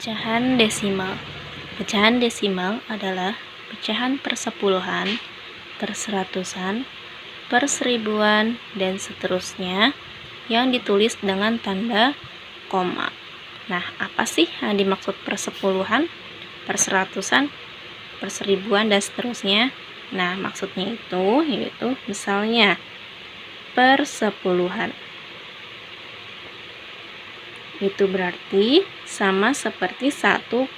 Pecahan desimal. Pecahan desimal adalah pecahan persepuluhan, perseratusan, perseribuan, dan seterusnya yang ditulis dengan tanda koma. Nah, apa sih yang dimaksud persepuluhan, perseratusan, perseribuan, dan seterusnya? Nah, maksudnya yaitu misalnya persepuluhan. Itu berarti sama seperti 1/10.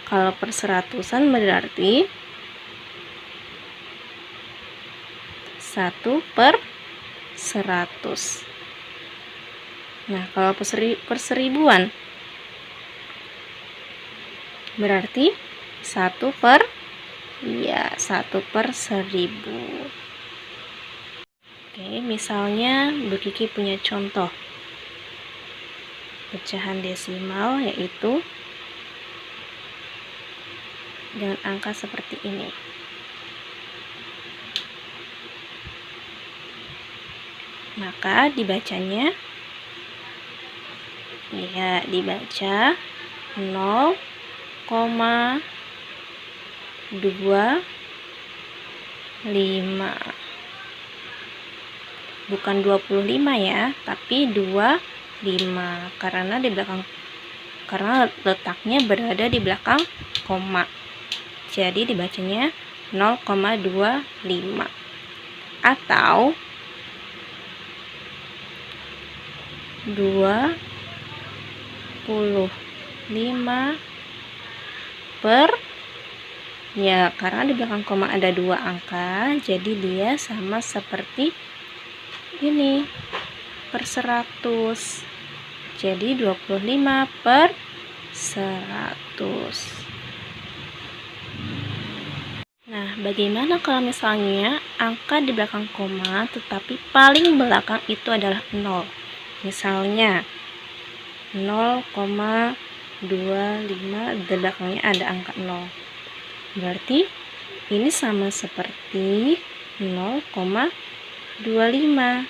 Kalau perseratusan berarti 1/100. Nah, kalau perseribuan berarti 1/1000. Oke, misalnya Bu Kiki punya contoh pecahan desimal yaitu dengan angka seperti ini. Maka dibacanya dibaca 0,25. Bukan 25 ya, tapi 25 karena letaknya berada di belakang koma. Jadi dibacanya 0,25 atau 25 karena di belakang koma ada 2 angka, jadi dia sama seperti ini per 100. Jadi 25/100. Nah, bagaimana kalau misalnya angka di belakang koma tetapi paling belakang itu adalah 0? Misalnya 0,25, di belakangnya ada angka 0. Berarti ini sama seperti 0,25.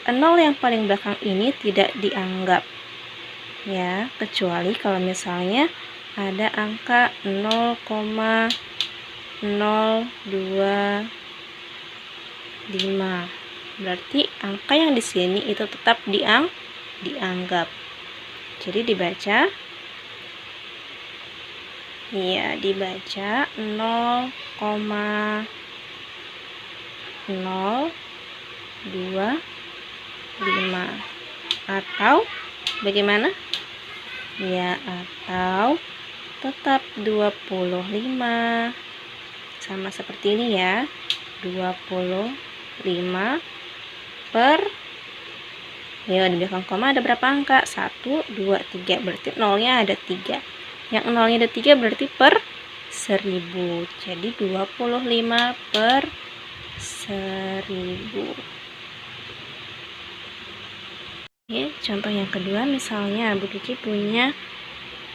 0 yang paling belakang ini tidak dianggap ya, kecuali kalau misalnya ada angka 0,025. Berarti angka yang di sini itu tetap dianggap. Jadi dibaca 0,025 atau bagaimana? Atau tetap 25. Sama seperti ini ya. 25 di belakang koma ada berapa angka? 1, 2, 3. Berarti nolnya ada 3. Yang nolnya ada 3 berarti per 1000. Jadi 25/1000. Oke, contoh yang kedua, misalnya Bu Kiki punya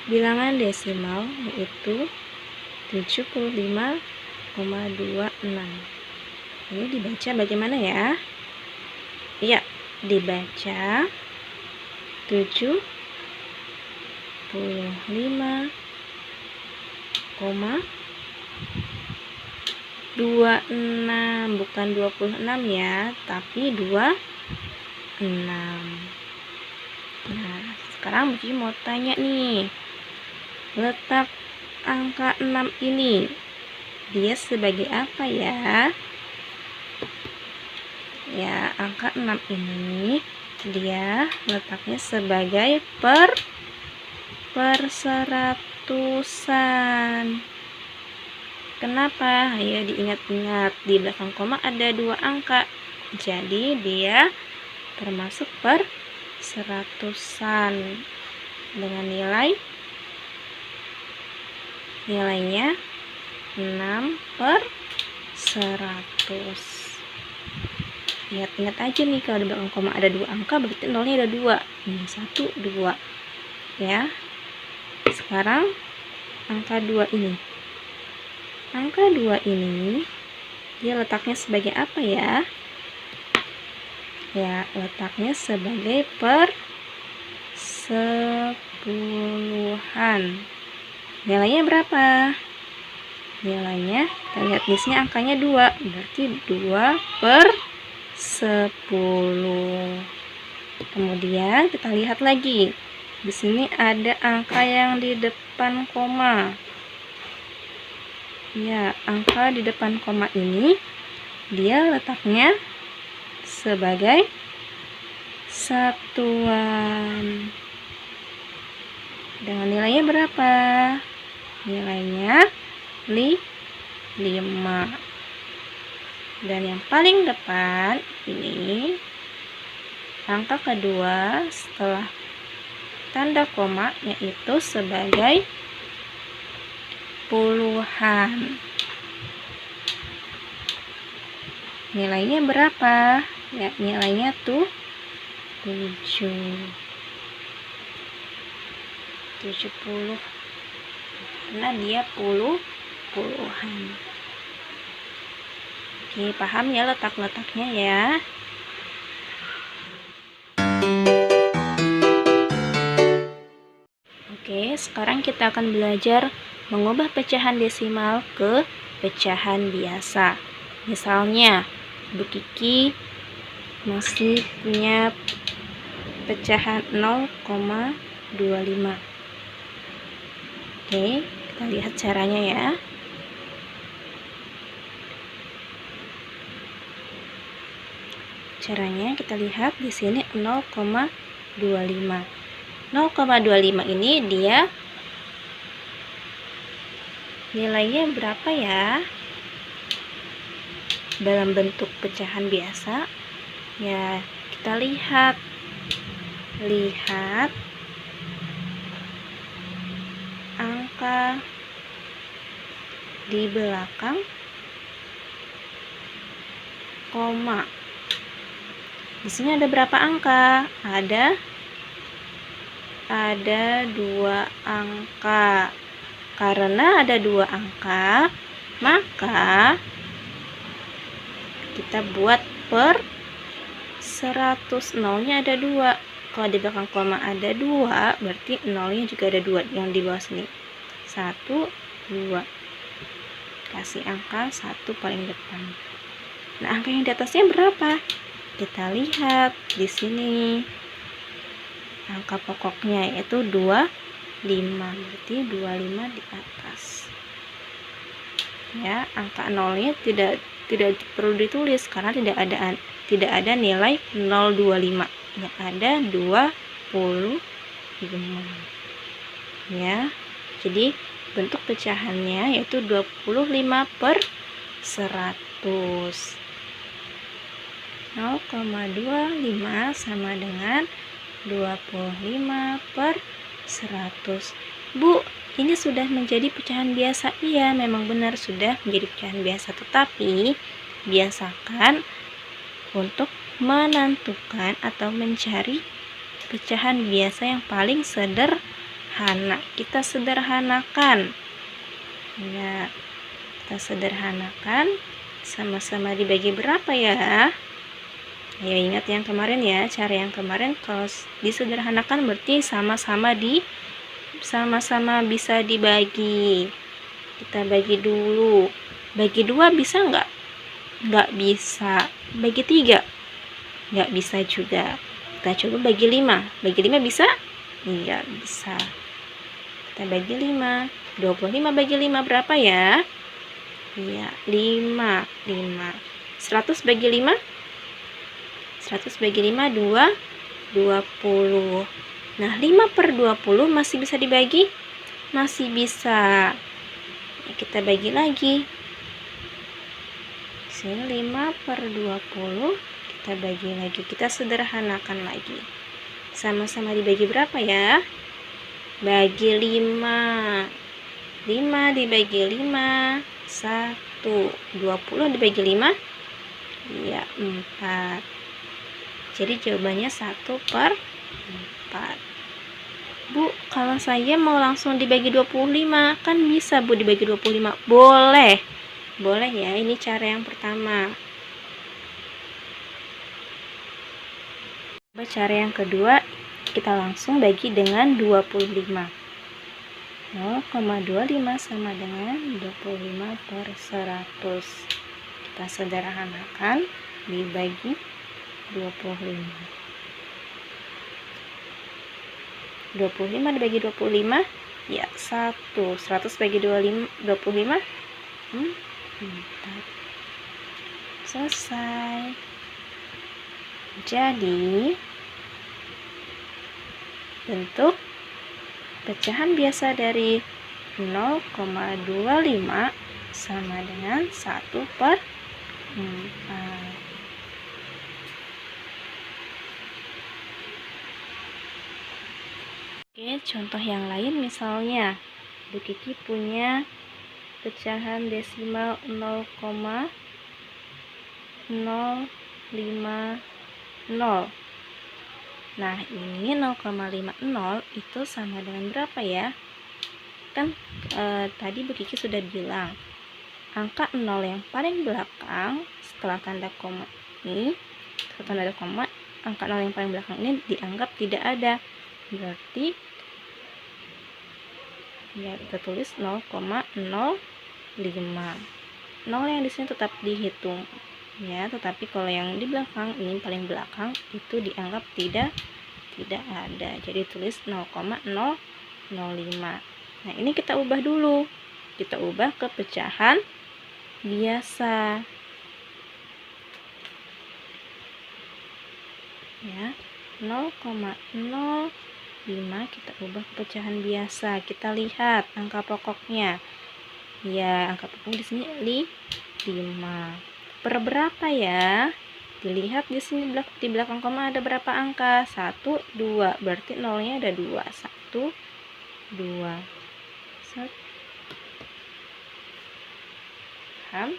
bilangan desimal yaitu 75,26. Ini dibaca bagaimana ya? Dibaca 75,26, bukan 26 ya, tapi 26. Nah, sekarang Bu Kiki mau tanya nih, letak angka 6 ini dia sebagai apa ya? Angka 6 ini dia letaknya sebagai perseratusan. Kenapa? Ayo diingat-ingat, di belakang koma ada 2 angka. Jadi dia termasuk perseratusan dengan nilainya 6/100. Ingat-ingat aja nih, kalau di belakang koma ada 2 angka berarti nolnya ada 2. 1, 2 ya. Sekarang angka 2 ini. Angka 2 ini dia letaknya sebagai apa ya? Letaknya sebagai sepuluhan. Nilainya berapa? Nilainya, kita lihat di sini angkanya 2, berarti 2/10. Kemudian kita lihat lagi. Di sini ada angka yang di depan koma. Ya, angka di depan koma ini dia letaknya sebagai satuan. Dengan nilainya berapa? Nilainya 5. Dan yang paling depan ini angka kedua setelah tanda koma, yaitu sebagai puluhan. Nilainya berapa? Ya, nilainya tuh 70. Karena dia puluhan. Oke, paham ya letak-letaknya ya. Oke, sekarang kita akan belajar mengubah pecahan desimal ke pecahan biasa. Misalnya, Bu Kiki masih punya pecahan 0,25. Oke, kita lihat caranya ya. Caranya kita lihat di sini 0,25. 0,25 ini dia nilainya berapa ya? Dalam bentuk pecahan biasa. Ya, kita lihat angka di belakang koma. Di sini ada berapa angka? Ada 2 angka. Karena ada 2 angka, maka kita buat per 100. Nolnya ada 2. Kalau di belakang koma ada 2, berarti nolnya juga ada 2 yang di bawah sini. 1, 2. Kasih angka 1 paling depan. Nah, angka yang di atasnya berapa? Kita lihat di sini. Angka pokoknya yaitu 25. Berarti 25 di atas. Ya, angka nolnya tidak perlu ditulis karena tidak ada nilai 025. Yang ada 25. Ya. Jadi bentuk pecahannya yaitu 25/100. 0,25 sama dengan 25/100. Bu, ini sudah menjadi pecahan biasa. Iya, memang benar sudah menjadi pecahan biasa, tetapi biasakan untuk menentukan atau mencari pecahan biasa yang paling sederhana. Kita sederhanakan. Ya, kita sederhanakan. Sama-sama dibagi berapa ya? Ayo ingat yang kemarin ya, cara yang kemarin. Kalau disederhanakan berarti sama-sama bisa dibagi. Kita bagi dulu. Bagi 2 bisa nggak? Nggak bisa. Bagi 3? Nggak bisa juga. Kita coba bagi 5. Bagi 5 bisa? Iya, bisa. Kita bagi 5. 25 bagi 5 berapa ya? Iya, 5. 100 bagi 5? 100 bagi 5, 20. Nah, 5/20 masih bisa dibagi? Masih bisa. Kita bagi lagi. Sini 5/20, kita bagi lagi. Kita sederhanakan lagi. Sama-sama dibagi berapa ya? Bagi 5. 5 dibagi 5, 1. 20 dibagi 5? Iya, 4. Jadi jawabannya 1/4. Bu, kalau saya mau langsung dibagi 25, kan bisa Bu dibagi 25? Boleh. Boleh ya, ini cara yang pertama. Coba cara yang kedua, kita langsung bagi dengan 25. 0,25 sama dengan 25 per 100. Kita sederhanakan, dibagi 25. 25 dibagi 25, ya 1. 100 bagi 25, 4. Selesai. Jadi, bentuk pecahan biasa dari 0,25 sama dengan 1 per 4. Oke, contoh yang lain misalnya, Bu Kiki punya pecahan desimal 0,050. Nah, ini 0,50 itu sama dengan berapa ya? Kan tadi Bu Kiki sudah bilang, angka 0 yang paling belakang setelah tanda koma ini, angka 0 yang paling belakang ini dianggap tidak ada. Berarti ya kita tulis 0,05. 0 yang di sini tetap dihitung ya, tetapi kalau yang di belakang ini paling belakang itu dianggap tidak ada. Jadi tulis 0,005. Nah, ini kita ubah dulu. Kita ubah ke pecahan biasa. Ya, 0,05 kita ubah ke pecahan biasa. Kita lihat angka pokoknya. Ya, angka pokoknya di sini 5. Per berapa ya? Dilihat di sini di belakang koma ada berapa angka? 1, 2. Berarti nolnya ada 2. 1, 2. Paham?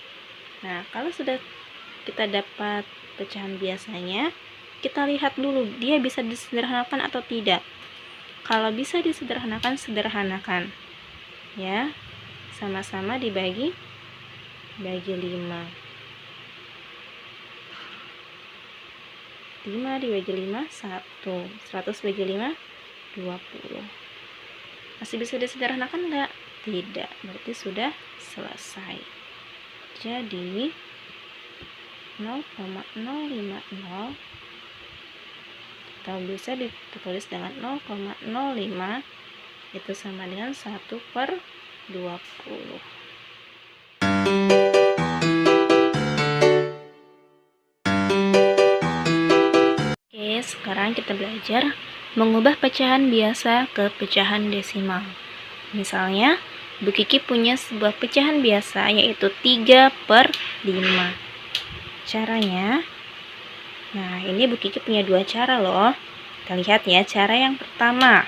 Nah, kalau sudah kita dapat pecahan biasanya, kita lihat dulu dia bisa disederhanakan atau tidak. Kalau bisa disederhanakan, sederhanakan. Ya, sama-sama dibagi 5. 5 dibagi 5, 1. 100 bagi 5, 20. Masih bisa disederhanakan enggak? Tidak. Berarti sudah selesai. Jadi 0,050 kita bisa ditulis dengan 0,05 itu sama dengan 1 per 20. Oke, sekarang kita belajar mengubah pecahan biasa ke pecahan desimal. Misalnya, Bu Kiki punya sebuah pecahan biasa yaitu 3 per 5. Caranya, nah ini Bu Kiki punya 2 cara loh. Kita lihat ya cara yang pertama.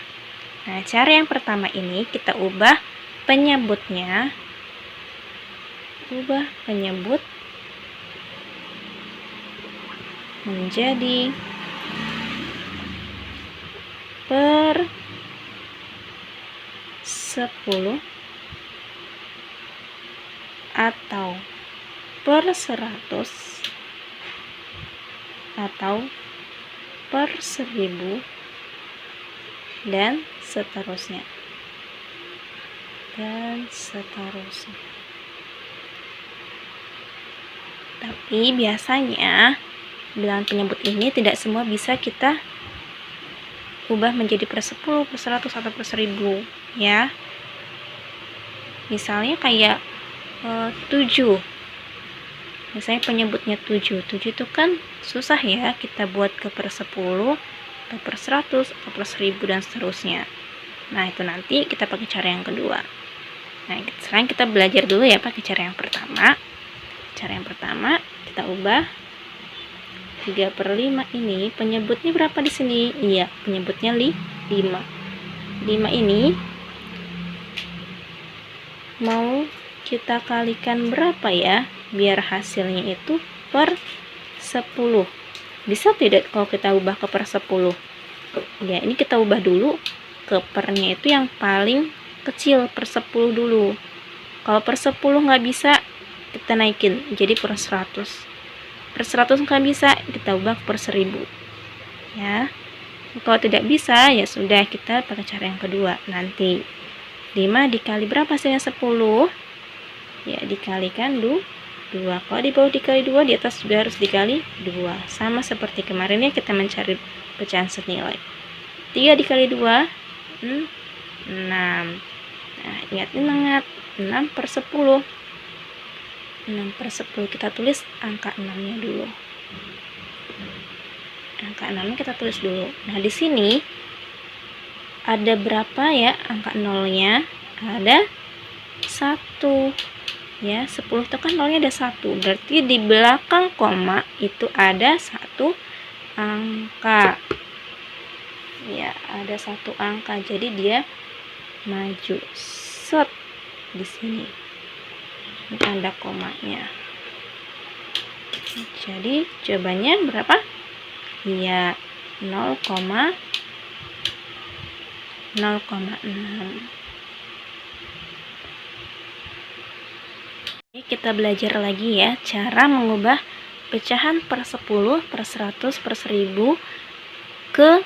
Nah, cara yang pertama ini kita ubah penyebutnya. Ubah penyebut menjadi per 10 atau per 100 atau per 1000 dan seterusnya. Tapi biasanya bilangan penyebut ini tidak semua bisa kita ubah menjadi per 10, per 100 atau per 1000 ya. Misalnya kayak 7. Misalnya penyebutnya 7 itu kan susah ya kita buat ke per 10 atau per 100 atau per 1000 dan seterusnya. Nah, itu nanti kita pakai cara yang kedua. Nah, sekarang kita belajar dulu ya pakai cara yang pertama. Cara yang pertama kita ubah 3 per 5 ini penyebutnya berapa di sini? Iya, penyebutnya 5. 5 ini mau kita kalikan berapa ya? Biar hasilnya itu per 10. Bisa tidak kalau kita ubah ke per 10? Ya, ini kita ubah dulu ke pernya itu yang paling kecil, per 10 dulu. Kalau per 10 nggak bisa, kita naikin jadi per 100. Per 100 nggak bisa, kita ubah per 1000. Ya. Kalau tidak bisa, ya sudah, kita pakai cara yang kedua. Nanti 5 dikali berapa hasilnya? 10. Ya, dikalikan 2. Kalau di bawah dikali 2, di atas juga harus dikali 2. Sama seperti kemarin ya, kita mencari pecahan senilai. 3 dikali 2, 6. Nah, ingat 6/10. 6/10 kita tulis angka 6-nya dulu. Angka 6-nya kita tulis dulu. Nah, di sini ada berapa ya angka 0-nya? Ada 1. Ya, 10 itu kan 0-nya ada 1. Berarti di belakang koma itu ada 1 angka. Ya, ada 1 angka. Jadi dia maju set di sini. Tanda komanya. Jadi jawabannya berapa? Ya, 0,6. Kita belajar lagi ya cara mengubah pecahan per 10, per 100, per 1000 ke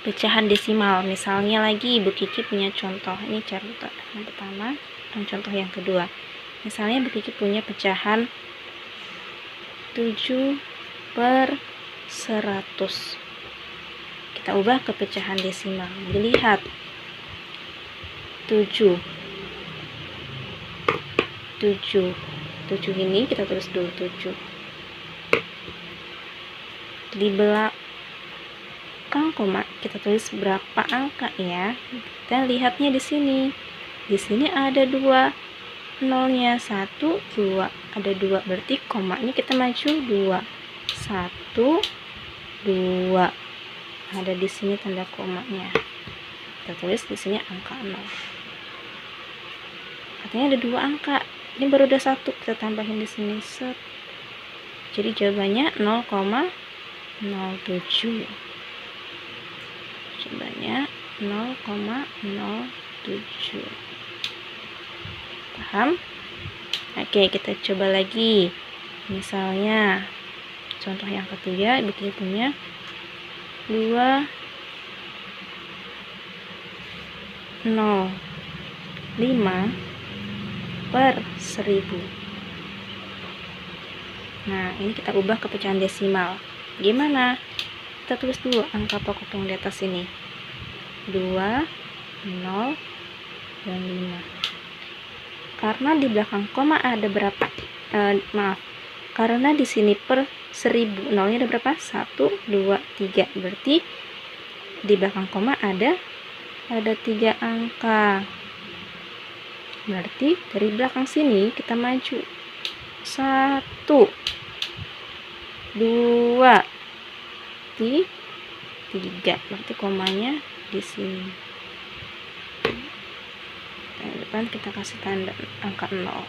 pecahan desimal. Misalnya lagi Ibu Kiki punya contoh. Ini contoh yang pertama dan contoh yang kedua. Misalnya Ibu Kiki punya pecahan 7/100. Kita ubah ke pecahan desimal. Dilihat 7 ini kita tulis dulu 7. Di belakang koma kita tulis berapa angka ya. Kita lihatnya di sini. Di sini ada 2 0-nya, 1, 2. Ada 2, berarti komanya kita maju 2. 1, 2. Ada di sini tanda komanya. Kita tulis di sini angka 0. Katanya ada 2 angka. Ini baru ada 1, kita tambahin di sini set. Jadi jawabannya 0,07. Jawabannya 0,07. Paham? Oke, kita coba lagi. Misalnya contoh yang ketiga, Ibu Kiki punya 205/1000. Nah, ini kita ubah ke pecahan desimal. Gimana? Kita tulis dulu angka pokok yang di atas ini. 2, 0, dan 5. Karena di belakang koma ada berapa? Karena di sini per 1000, nolnya ada berapa? 1, 2, 3. Berarti di belakang koma ada 3 angka. Berarti dari belakang sini kita maju 1, 2, 3. Berarti komanya di sini. Depan kita kasih tanda angka 0.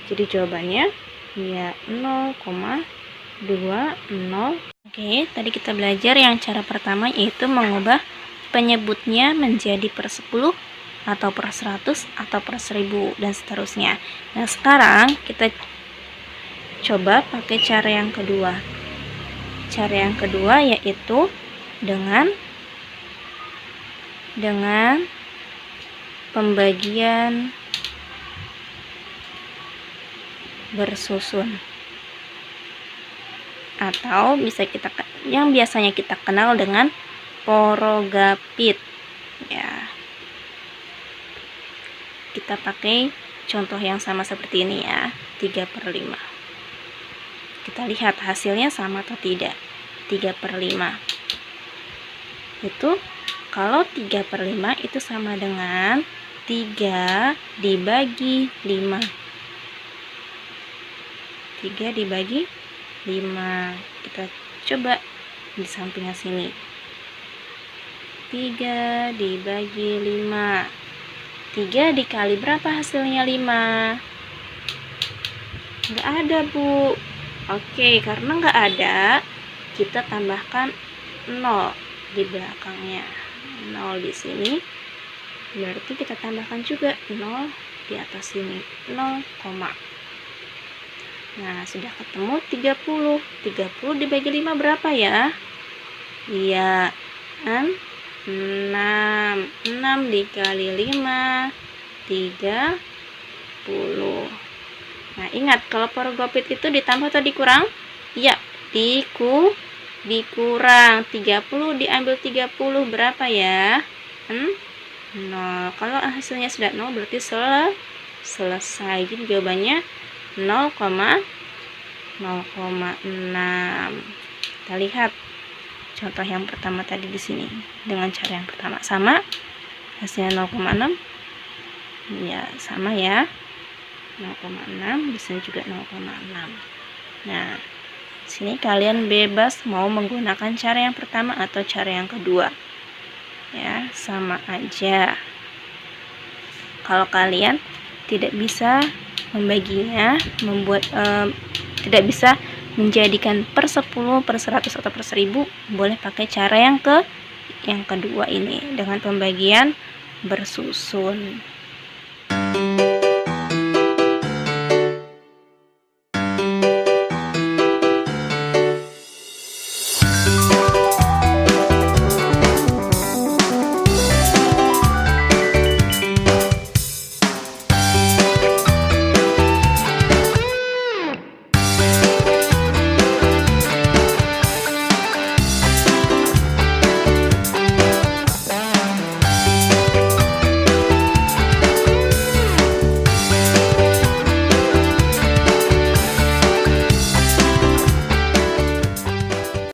Jadi jawabannya ya 0,20. Oke, tadi kita belajar yang cara pertama yaitu mengubah penyebutnya menjadi per 10 atau per 100 atau per 1000 dan seterusnya. Nah, sekarang kita coba pakai cara yang kedua. Cara yang kedua yaitu dengan pembagian bersusun, atau yang biasanya kita kenal dengan porogapit ya. Kita pakai contoh yang sama seperti ini ya, 3/5. Kita lihat hasilnya sama atau tidak. 3/5 itu, kalau 3/5 itu sama dengan 3 dibagi 5. 3 dibagi 5. Kita coba di sampingnya sini. 3 dibagi 5. 3 dikali berapa hasilnya? 5. Nggak ada, Bu. Oke, karena nggak ada, kita tambahkan 0 di belakangnya. 0 di sini. Berarti kita tambahkan juga 0 di atas sini. 0, nah, sudah ketemu 30. 30 dibagi 5 berapa ya? Iya, kan? 6 dikali 5 30. Nah, ingat kalau porgopit itu ditambah atau dikurang? Iya, dikurang. 30 diambil 30 berapa ya? 0. Kalau hasilnya sudah 0 berarti selesai. Jadi jawabannya 0,6. Kita lihat contoh yang pertama tadi di sini dengan cara yang pertama sama, hasilnya 0,6. Ya, sama ya. 0,6, di sini juga 0,6. Nah, sini kalian bebas mau menggunakan cara yang pertama atau cara yang kedua. Ya, sama aja. Kalau kalian tidak bisa membaginya, tidak bisa menjadikan per 10, per 100 atau per 1000, boleh pakai cara yang kedua ini dengan pembagian bersusun.